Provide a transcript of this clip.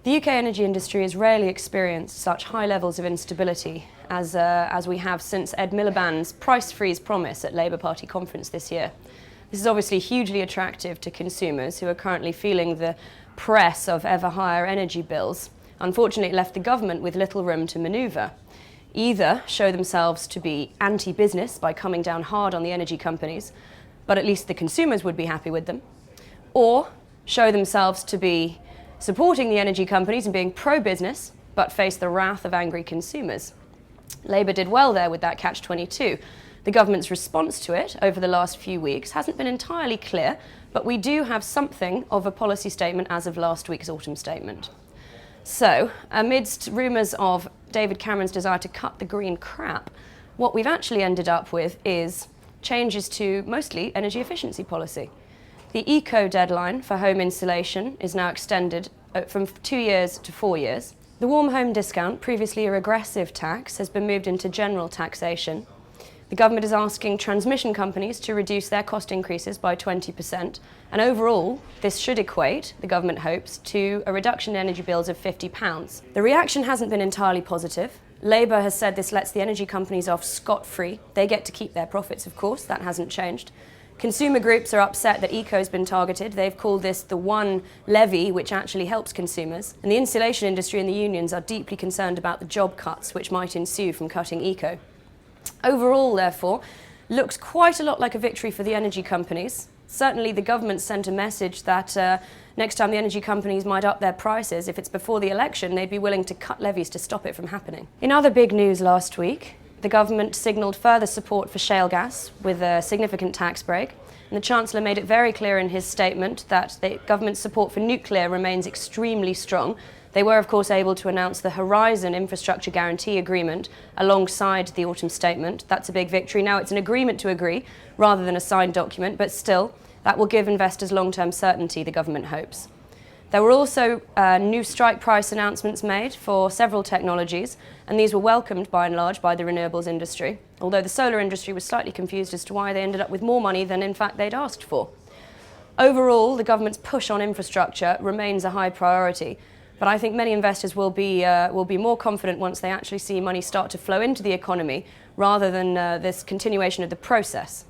The UK energy industry has rarely experienced such high levels of instability as we have since Ed Miliband's price freeze promise at Labour Party conference this year. This is obviously hugely attractive to consumers who are currently feeling the press of ever higher energy bills. Unfortunately, it left the government with little room to manoeuvre. Either show themselves to be anti-business by coming down hard on the energy companies, but at least the consumers would be happy with them, or show themselves to be supporting the energy companies and being pro-business, but face the wrath of angry consumers. Labour did well there with that catch-22. The government's response to it over the last few weeks hasn't been entirely clear, but we do have something of a policy statement as of last week's autumn statement. So, amidst rumours of David Cameron's desire to cut the green crap, what we've actually ended up with is changes to mostly energy efficiency policy. The eco deadline for home insulation is now extended from 2 years to 4 years. The warm home discount, previously a regressive tax, has been moved into general taxation. The government is asking transmission companies to reduce their cost increases by 20%, and overall, this should equate, the government hopes, to a reduction in energy bills of £50. The reaction hasn't been entirely positive. Labour has said this lets the energy companies off scot-free. They get to keep their profits, of course, that hasn't changed. Consumer groups are upset that eco has been targeted. They've called this the one levy which actually helps consumers. And the insulation industry and the unions are deeply concerned about the job cuts which might ensue from cutting eco. Overall, therefore, looks quite a lot like a victory for the energy companies. Certainly the government sent a message that next time the energy companies might up their prices, if it's before the election, they'd be willing to cut levies to stop it from happening. In other big news last week, the government signalled further support for shale gas with a significant tax break, and the Chancellor made it very clear in his statement that the government's support for nuclear remains extremely strong. They were, of course, able to announce the Horizon Infrastructure Guarantee Agreement alongside the autumn statement. That's a big victory. Now it's an agreement to agree rather than a signed document, but still, that will give investors long-term certainty, the government hopes. There were also new strike price announcements made for several technologies, and these were welcomed by and large by the renewables industry, although the solar industry was slightly confused as to why they ended up with more money than in fact they'd asked for. Overall, the government's push on infrastructure remains a high priority, but I think many investors will be more confident once they actually see money start to flow into the economy rather than this continuation of the process.